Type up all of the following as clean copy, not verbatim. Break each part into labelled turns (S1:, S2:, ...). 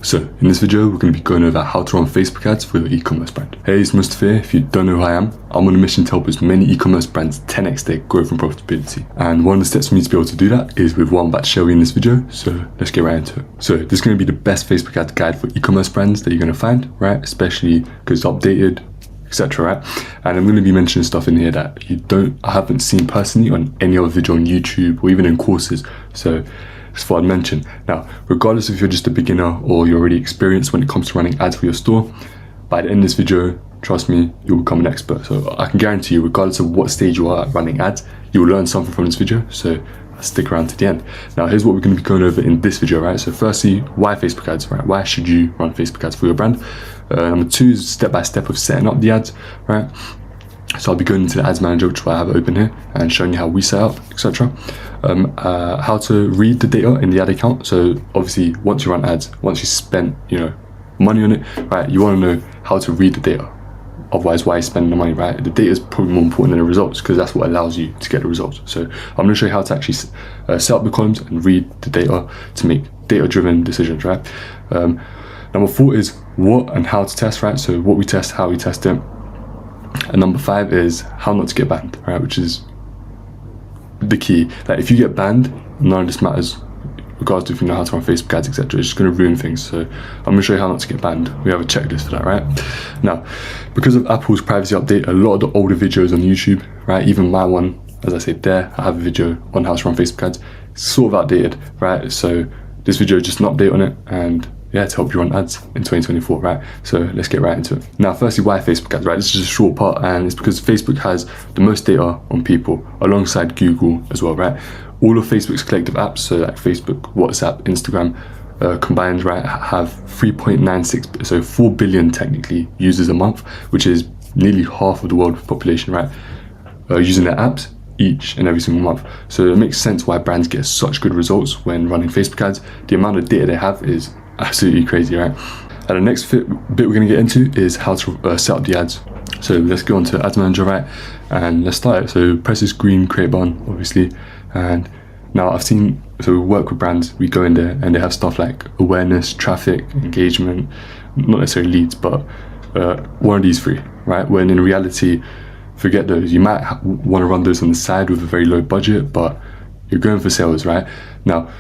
S1: So in this video, we're going to be going over how to run Facebook ads for your e-commerce brand. Hey, it's Mustafa. If you don't know who I am, I'm on a mission to help as many e-commerce brands 10x their growth and profitability. And one of the steps for me to be able to do that is with what I'm about to show you in this video. So let's get right into it. So this is going to be the best Facebook ads guide for e-commerce brands that you're going to find, right? Especially because it's updated, etc. right? And I'm going to be mentioning stuff in here that I haven't seen personally on any other video on YouTube or even in courses. So that's what I'd mention. Now, regardless if you're just a beginner or you're already experienced when it comes to running ads for your store, by the end of this video, trust me, you'll become an expert. So I can guarantee you, regardless of what stage you are at running ads, you will learn something from this video. So stick around to the end. Now, here's what we're going to be going over in this video, right? So firstly, why Facebook ads, right? Why should you run Facebook ads for your brand? Number two is step-by-step of setting up the ads, right? So I'll be going into the ads manager, which I have open here, and showing you how we set up, etc. How to read the data in the ad account. So obviously, once you run ads, once you spent money on it, right, you want to know how to read the data. Otherwise, why are you spending the money, right? The data is probably more important than the results because that's what allows you to get the results. So I'm going to show you how to actually set up the columns and read the data to make data-driven decisions, right? Number four is what and how to test, right? So what we test, how we test it. And number five is how not to get banned, right? Which is the key. Like if you get banned, none of this matters, regardless if you know how to run Facebook ads, etc. It's just going to ruin things. So I'm going to show you how not to get banned. We have a checklist for that, right? Now, because of Apple's privacy update, a lot of the older videos on YouTube, right? Even my one, as I said there, I have a video on how to run Facebook ads. It's sort of outdated, right? So this video is just an update on it, and yeah, to help you run ads in 2024, right? So let's get right into it. Now, firstly, why Facebook ads, right? This is a short part, and it's because Facebook has the most data on people alongside Google as well, right? All of Facebook's collective apps, so like Facebook, WhatsApp, Instagram, combined, right, have 3.96, so 4 billion technically users a month, which is nearly half of the world population, right? Using their apps each and every single month. So it makes sense why brands get such good results when running Facebook ads. The amount of data they have is absolutely crazy, right? And the next bit we're going to get into is how to set up the ads. So let's go on to Ads Manager, right? And let's start it. So press this green create button, obviously. And now so we work with brands, we go in there and they have stuff like awareness, traffic, engagement, not necessarily leads, but one of these three, right? When in reality, forget those. You might want to run those on the side with a very low budget, but you're going for sales, right? Now,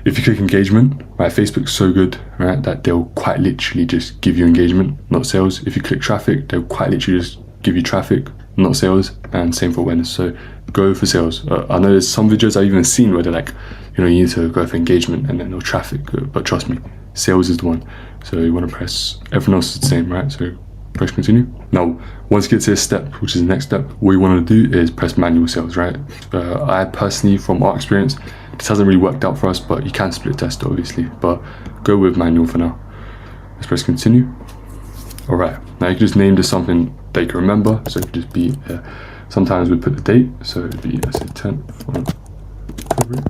S1: if you click engagement, right, Facebook's so good, right, that they'll quite literally just give you engagement, not sales. If you click traffic, they'll quite literally just give you traffic, not sales, and same for awareness. So go for sales. I know there's some videos I've even seen where they're like, you need to go for engagement and then no traffic, but trust me, sales is the one. So you want to press, everything else is the same, right? So press continue. Now, once you get to this step, which is the next step, what you want to do is press manual sales, right? I personally, from our experience, this hasn't really worked out for us, but you can split test obviously, but go with manual for now. Let's press continue. All right, now you can just name this something that you can remember. So it could just be, sometimes we put the date. So it'd be, let's say 10th of February.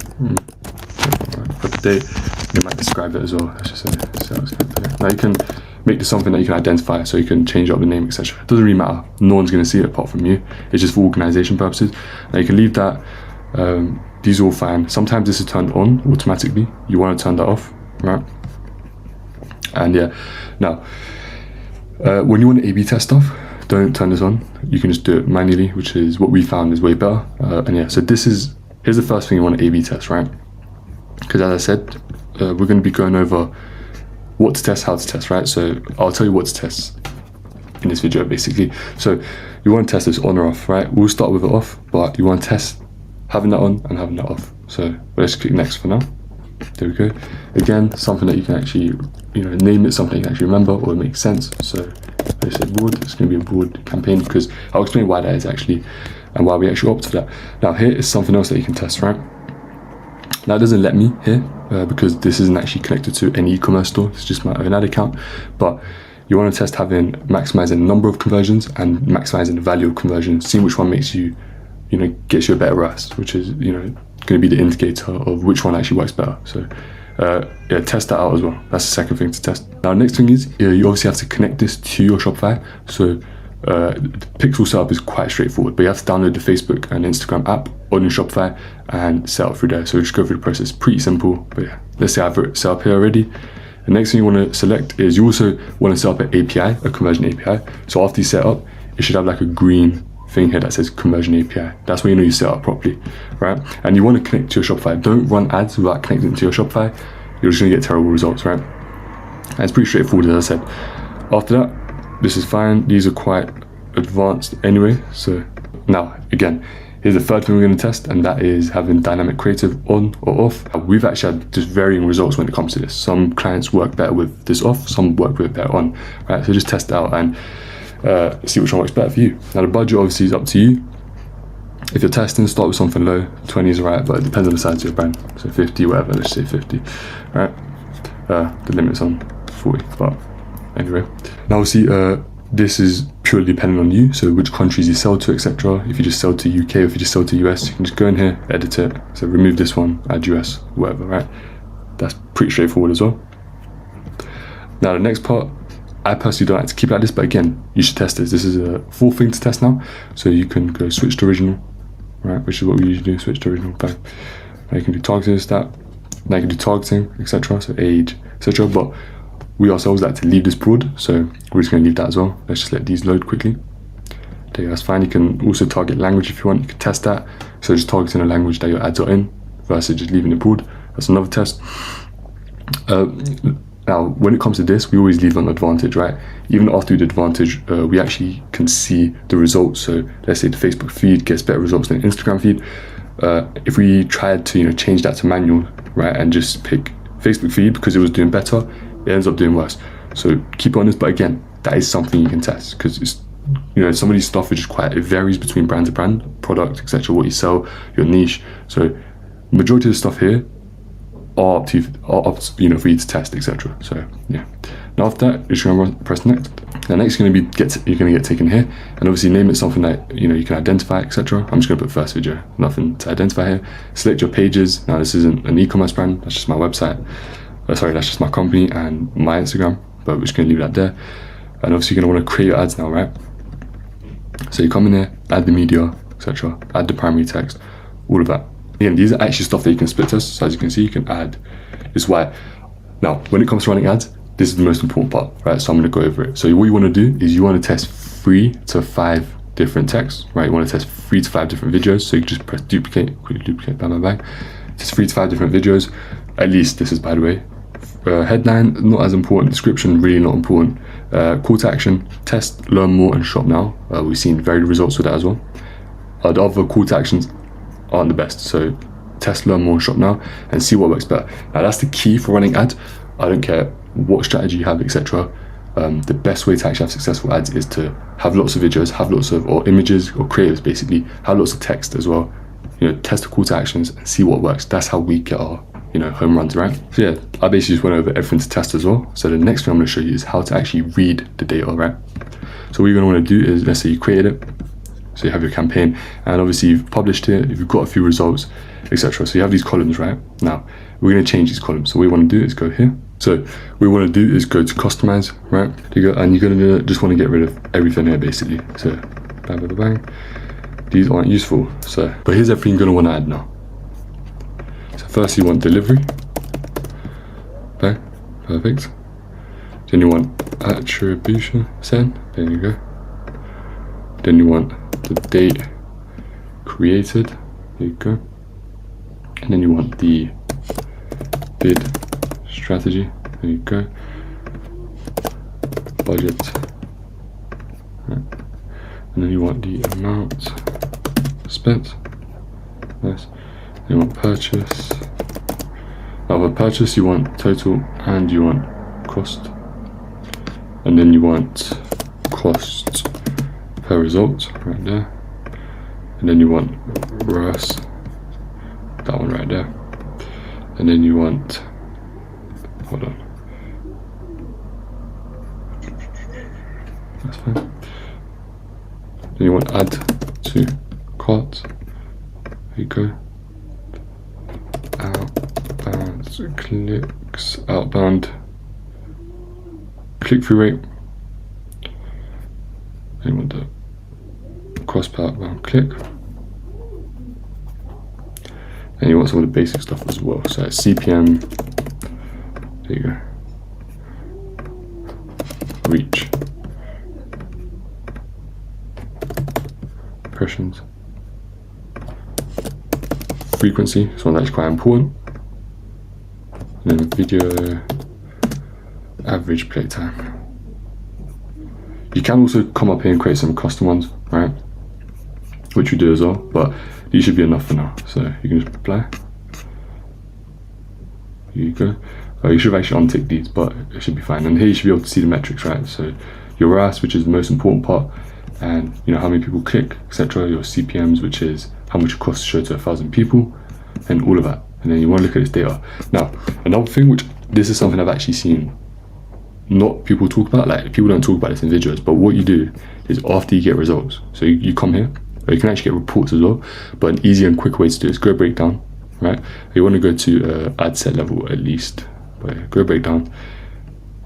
S1: Put the date, you might describe it as well. Let's just say sales campaign. Now you can make this something that you can identify, so you can change up the name, etc. It doesn't really matter. No one's going to see it apart from you. It's just for organization purposes. Now you can leave that. These are all fine. Sometimes this is turned on automatically. You want to turn that off, right? And yeah, now when you want to A/B test stuff, don't turn this on. You can just do it manually, which is what we found is way better. And yeah, so here's the first thing you want to A/B test, right? Because as I said, we're going to be going over what to test, how to test, right? So I'll tell you what to test in this video, basically. So you want to test this on or off, right? We'll start with it off, but you want to test having that on and having that off. So let's click next for now. There we go. Again, something that you can actually, name it something you can actually remember or it makes sense. So let's say broad. It's going to be a broad campaign because I'll explain why that is actually and why we actually opt for that. Now here is something else that you can test, right? Now it doesn't let me here because this isn't actually connected to any e-commerce store. It's just my own ad account. But you want to test maximizing the number of conversions and maximizing the value of conversions, seeing which one makes you gets you a better ROAS, which is, going to be the indicator of which one actually works better. So yeah, test that out as well. That's the second thing to test. Now, next thing is, you obviously have to connect this to your Shopify. So the pixel setup is quite straightforward, but you have to download the Facebook and Instagram app on your Shopify and set up through there. So just go through the process, pretty simple, but yeah, let's say I've set up here already. The next thing you want to select is you also want to set up an API, a conversion API. So after you set up, it should have like a green thing here that says conversion API. That's when you know you set up properly, right? And you want to connect to your Shopify. Don't run ads without connecting to your Shopify. You're just going to get terrible results, right? And it's pretty straightforward, as I said. After that, this is fine. These are quite advanced anyway. So now, again, here's the third thing we're going to test, and that is having dynamic creative on or off. We've actually had just varying results when it comes to this. Some clients work better with this off, some work with it better on, right? So just test it out and see which one works better for you. Now the budget obviously is up to you. If you're testing, start with something low. 20 is right, but it depends on the size of your brand. So 50, whatever, let's say 50, right? The limit's on 40, but anyway. Now obviously, this is purely dependent on you, so which countries you sell to, etc. If you just sell to UK, or if you just sell to US, you can just go in here, edit it. So remove this one, add US, whatever, right? That's pretty straightforward as well. Now the next part, I personally don't like to keep it like this, but again, you should test this. This is a full thing to test now. So you can go switch to original, right? Which is what we usually do, switch to original. Bang. Now you can do targeting stat. Now you can do targeting, etc. So age, etc. But we ourselves like to leave this broad, so we're just going to leave that as well. Let's just let these load quickly. There you go, that's fine. You can also target language if you want. You can test that. So just targeting a language that your ads are in versus just leaving it broad. That's another test. Now, when it comes to this, we always leave on advantage, right? Even after we do advantage, we actually can see the results. So let's say the Facebook feed gets better results than Instagram feed. If we tried to, change that to manual, right, and just pick Facebook feed because it was doing better, it ends up doing worse. So keep on this, but again, that is something you can test because it's, some of these stuff is just it varies between brand to brand, product, etc. What you sell, your niche. So majority of the stuff here are up to you, for you to test, etc. So yeah. Now after that, you're just gonna press next. Now next you're gonna get taken here, and obviously name it something that you can identify, etc. I'm just gonna put first video, nothing to identify here. Select your pages. Now this isn't an e-commerce brand, that's just my website. That's just my company and my Instagram, but we're just gonna leave that there. And obviously you're gonna want to create your ads now, right? So you come in here, add the media, etc. Add the primary text, all of that. Again, these are actually stuff that you can split test. So as you can see, you can add this why. Now, when it comes to running ads, this is the most important part, right? So I'm gonna go over it. So what you wanna do is you wanna test 3 to 5 different texts, right? You wanna test 3 to 5 different videos. So you can just press duplicate, quickly duplicate, bang, bang, bang. Test 3 to 5 different videos. At least this is, by the way. Headline, not as important. Description, really not important. Call to action, test, learn more, and shop now. We've seen very good results with that as well. The other call to actions aren't the best, so test, learn more, and shop now, and see what works better. Now that's the key for running ads. I don't care what strategy you have, etc. The best way to actually have successful ads is to have lots of videos, have lots of or images or creatives, basically have lots of text as well. Test the call to actions and see what works. That's how we get our home runs, right? So yeah, I basically just went over everything to test as well. So the next thing I'm going to show you is how to actually read the data, right? So what you're going to want to do is, let's say you created it. So you have your campaign, and obviously you've published it, you've got a few results, etc. So you have these columns, right? Now, we're going to change these columns. So what we want to do is go here. So what we want to do is go to customize, right? And you're going to just want to get rid of everything here, basically. So bang, bang, bang. These aren't useful. So, but here's everything you're going to want to add now. So first you want delivery. Bang, perfect. Then you want attribution send. There you go. Then you want the date created, there you go, and then you want the bid strategy, there you go, budget, right. And then you want the amount spent, nice. Then you want purchase. Now for purchase you want total and you want cost, and then you want cost per result right there, and then you want ROAS, that one right there, and then you want, hold on, that's fine. Then you want add to cart, there you go, outbound clicks, outbound click-through rate, then you want the cost per outbound click, and you want some of the basic stuff as well. So CPM, there you go, reach, impressions, frequency, this one's actually quite important, and then video average playtime. You can also come up here and create some custom ones, right, which we do as well, but these should be enough for now. So you can just apply. Here you go. You should have actually untick these, but it should be fine. And here you should be able to see the metrics, right? So your ROAS, which is the most important part, and you know how many people click, etc. Your CPMs, which is how much it costs to show to 1,000 people, and all of that. And then you want to look at this data. Now, another thing, which this is something I've actually seen not people talk about, like people don't talk about this in videos, but what you do is after you get results, so you come here, or you can actually get reports as well, but an easier and quicker way to do it is go breakdown, right? You want to go to ad set level at least, but go breakdown.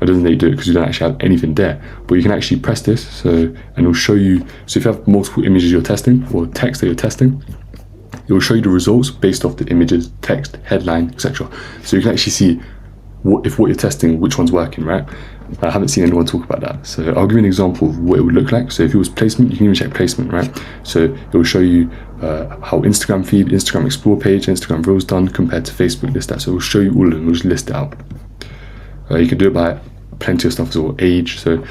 S1: It doesn't let you do it because you don't actually have anything there, but you can actually press this, so and it'll show you. So if you have multiple images you're testing or text that you're testing, it will show you the results based off the images, text, headline, etc. So you can actually see what you're testing, which one's working, right? I haven't seen anyone talk about that. So I'll give you an example of what it would look like. So if it was placement, you can even check placement, right? So it will show you how Instagram feed, Instagram explore page, Instagram reels done compared to Facebook, this, that. So it will show you all of them, we'll just list it out. You can do it by plenty of stuff as well, age. So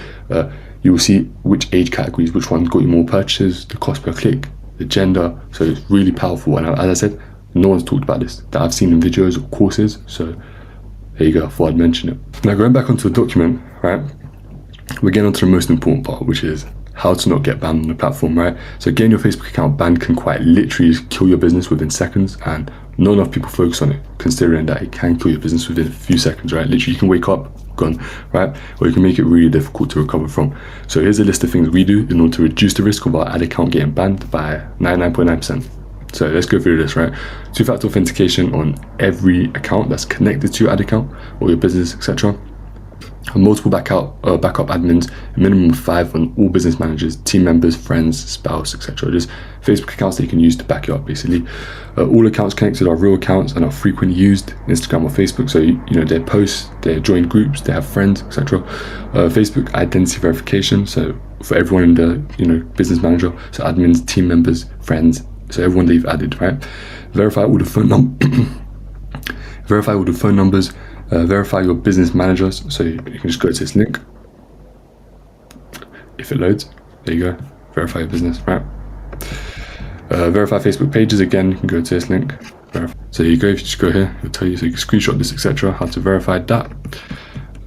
S1: you will see which age categories, which one got you more purchases, the cost per click, the gender. So it's really powerful. And as I said, no one's talked about this that I've seen in videos or courses. So there you go, I thought I'd mention it. Now going back onto the document, right, we're getting onto the most important part, which is how to not get banned on the platform, right? So getting your Facebook account banned can quite literally just kill your business within seconds, and not enough people focus on it, considering that it can kill your business within a few seconds, right? Literally, you can wake up, gone, right? Or you can make it really difficult to recover from. So here's a list of things we do in order to reduce the risk of our ad account getting banned by 99.9%. So let's go through this, right? Two-factor authentication on every account that's connected to your ad account or your business, etc. Multiple backup admins, a minimum of 5 on all business managers, team members, friends, spouse, etc. Just Facebook accounts that you can use to back you up, basically. All accounts connected are real accounts and are frequently used, Instagram or Facebook. So you know they post, they join groups, they have friends, etc. Facebook identity verification. So for everyone in the business manager, so admins, team members, friends. So everyone that you've added, right? Verify all the phone numbers. Verify your business managers. So you can just go to this link. If it loads, there you go. Verify your business, right? Verify Facebook pages. Again, you can go to this link. So you go. If you just go here, it'll tell you. So you can screenshot this, etc. How to verify that.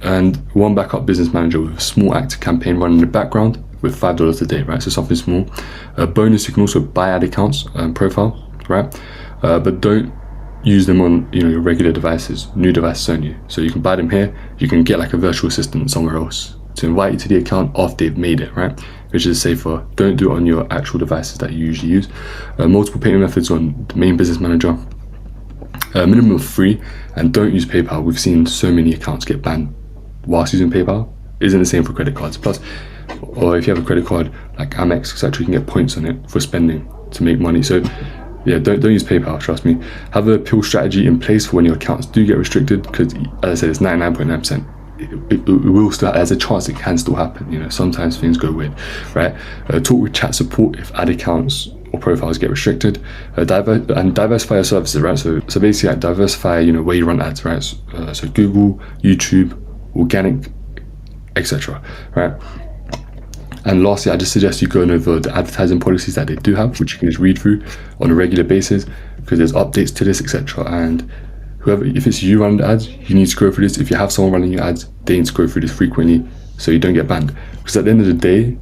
S1: And one backup business manager with a small active campaign running in the background, with $5 a day, right? So something small. Bonus, you can also buy ad accounts profile, right? But don't use them on your regular devices, new devices only. So you can buy them here. You can get like a virtual assistant somewhere else to invite you to the account after they've made it, right? Which is safer. Don't do it on your actual devices that you usually use. Multiple payment methods on the main business manager. Minimum of 3, and don't use PayPal. We've seen so many accounts get banned whilst using PayPal. Isn't the same for credit cards. Plus, or if you have a credit card like Amex, etc., you can get points on it for spending to make money. So yeah, don't use PayPal, trust me. Have a appeal strategy in place for when your accounts do get restricted, because as I said, it's 99.9%. It will still, there's a chance it can still happen. Sometimes things go weird, right? Talk with chat support if ad accounts or profiles get restricted. Diversify your services, right? So basically, like, diversify, where you run ads, right? So Google, YouTube, organic, etc., right? And lastly, I just suggest you going over the advertising policies that they do have, which you can just read through on a regular basis, because there's updates to this, etc. And if it's you running the ads, you need to go through this. If you have someone running your ads, they need to go through this frequently so you don't get banned. Because at the end of the day,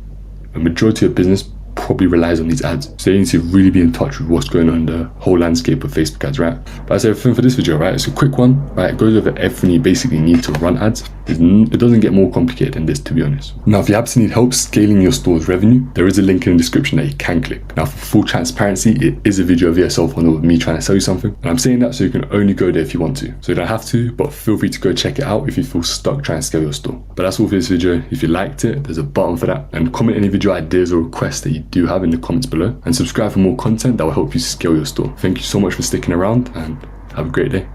S1: a majority of business probably relies on these ads. So you need to really be in touch with what's going on in the whole landscape of Facebook ads, right? But that's everything for this video, right? It's a quick one, right? It goes over everything you basically need to run ads. It doesn't get more complicated than this, to be honest. Now, if you absolutely need help scaling your store's revenue, there is a link in the description that you can click. Now, for full transparency, it is a video of yourself on me trying to sell you something. And I'm saying that so you can only go there if you want to. So you don't have to, but feel free to go check it out if you feel stuck trying to scale your store. But that's all for this video. If you liked it, there's a button for that. And comment any video ideas or requests that you do have in the comments below. And subscribe for more content that will help you scale your store. Thank you so much for sticking around, and have a great day.